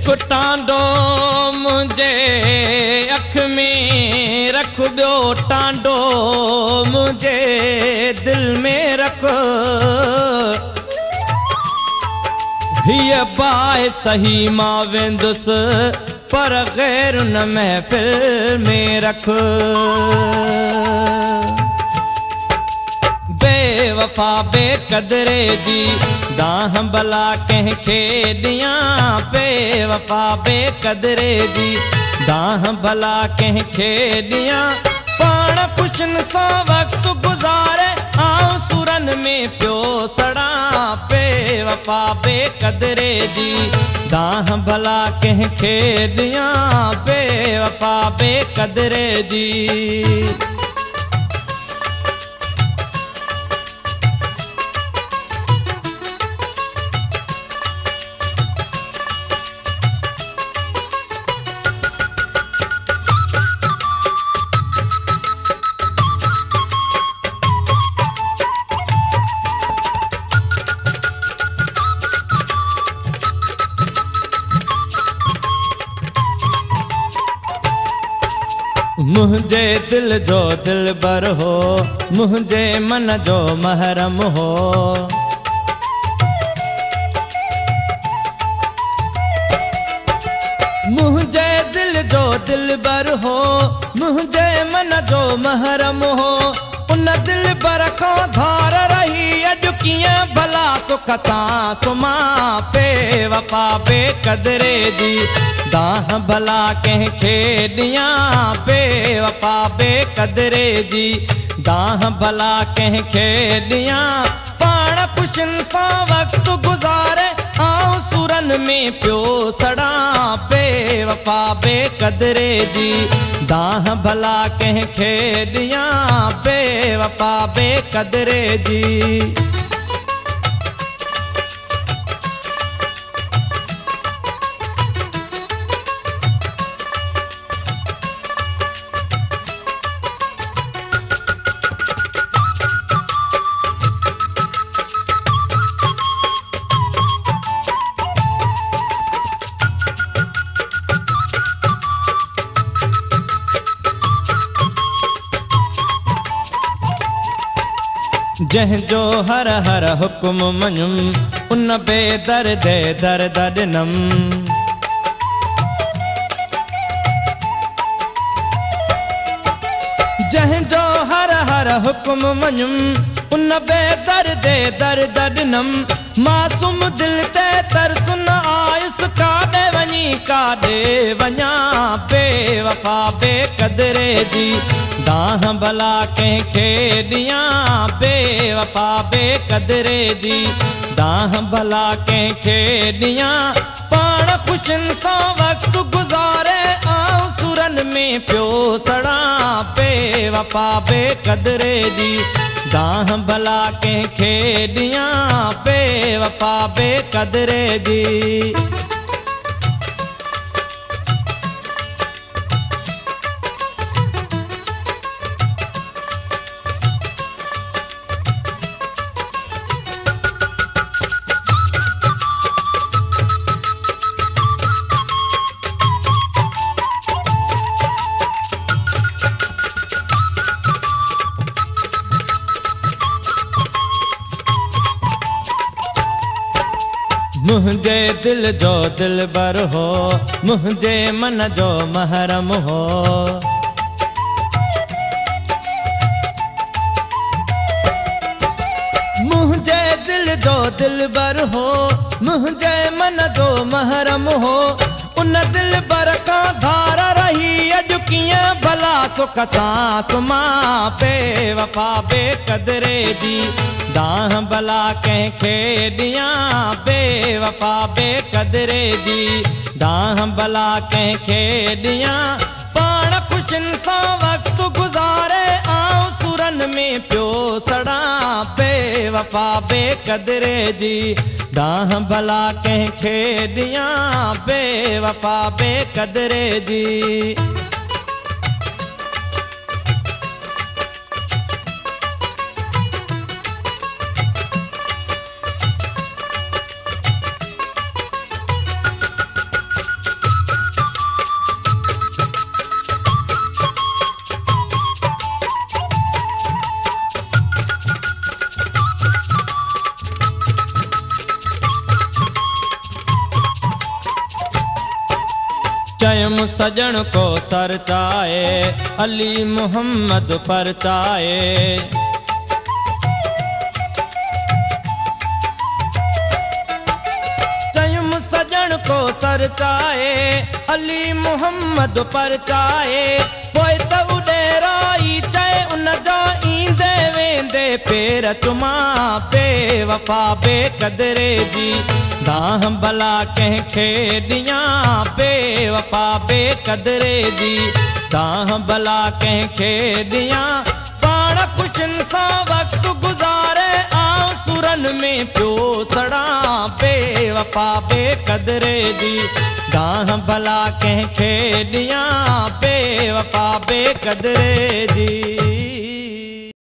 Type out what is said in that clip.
हिकु टांडो मुंहिंजे अख में रख, ॿियो टांडो मुंहिंजे दिल में रख। हीअ बाहि सही मां वेंदुसि, पर गैर न महफ़िल में रख। बेवफा बेक़दरे जी दाह भला कंहिंखे ॾियां, बेवफा बेक़दरे जी दाह भला कंहिंखे ॾियां। पाण ख़ुशियुनि सां वक़्तु गुज़ारे आऊं सुरनि में पियो सड़ां, बेवफा बेक़दरे जी दाह भला कंहिंखे ॾियां, बेवफा बेक़दरे जी। मुझे दिल जो दिलबर हो, मुझे मन जो महरम हो। मुझे दिल जो दिलबर हो, मुझे मन जो महरम हो। उन दिलबर खां धार रही अॼु कीअं भला सुख सां सुम्हां, बेवफा बेक़दरे जी दाह भला कंहिंखे ॾियां, बेवफा बेक़दरे जी दाह भला कंहिंखे ॾियां। पाण ख़ुशियुनि सां वक़्तु गुज़ारे आऊं सुरनि में पियो सड़ां, बेवफा बेक़दरे जी दाह भला कंहिंखे ॾियां, बेवफा बेक़दरे जी। जंहिंजो हर हर हुक्म मञुम, उन बेदर्द दर्द ॾिनम। जंहिंजो हर हर हुक्म मञुम, उन बेदर्द दर्द ॾिनम। मासूम दिल ते तरस न आयुसि, काॾे वञी काॾे वञां, बेवफा बेक़दरे जी दाह भला कंहिंखे ॾियां, बेवफा बेक़दरे जी दाह भला कंहिंखे ॾियां। पाण ख़ुशियुनि सां वक़्तु गुज़ारे आऊं सुरनि में पियो सड़ां, बेवफा बेक़दरे जी दाह भला कंहिंखे ॾियां, बेवफा बेक़दरे जी। मुझे दिल जो दिलबर हो, मुझे मन जो महरम हो। मुझे दिल जो दिलबर हो, मुझे मन जो महरम हो। उन दिलबर खां धार रही अॼु कीअं भला सुख सां सुम्हां, बेवफा बेक़दरे जी दाह भला कंहिंखे ॾियां, बेवफा बेक़दरे जी दाह भला कंहिंखे ॾियां। पाण ख़ुशियुनि सां वक़्तु गुज़ारे आऊं सुरनि में पियो सड़ां, बेवफा बेक़दरे जी दाह भला कंहिंखे ॾियां, बेवफा बेक़दरे जी। चयम सजन को सर चाहे अली मोहम्मद पर चाहे। चयम सजन को सर चाहे अली मोहम्मद पर चाहे। पोइ त उडेराई चए उन जा ईंदे वेंदे पेर चुमा बेवफा बेक़दरे जी दाह भला कंहिंखे ॾियां बेवफा बेक़दरे जी दाह भला कंहिंखे ॾियां। पाण ख़ुशियुनि सां वक़्तु गुज़ारे आऊं सुरनि में पियो सड़ा बेवफा बेक़दरे जी दाह भला कंहिंखे ॾियां बेवफा बेक़दरे जी।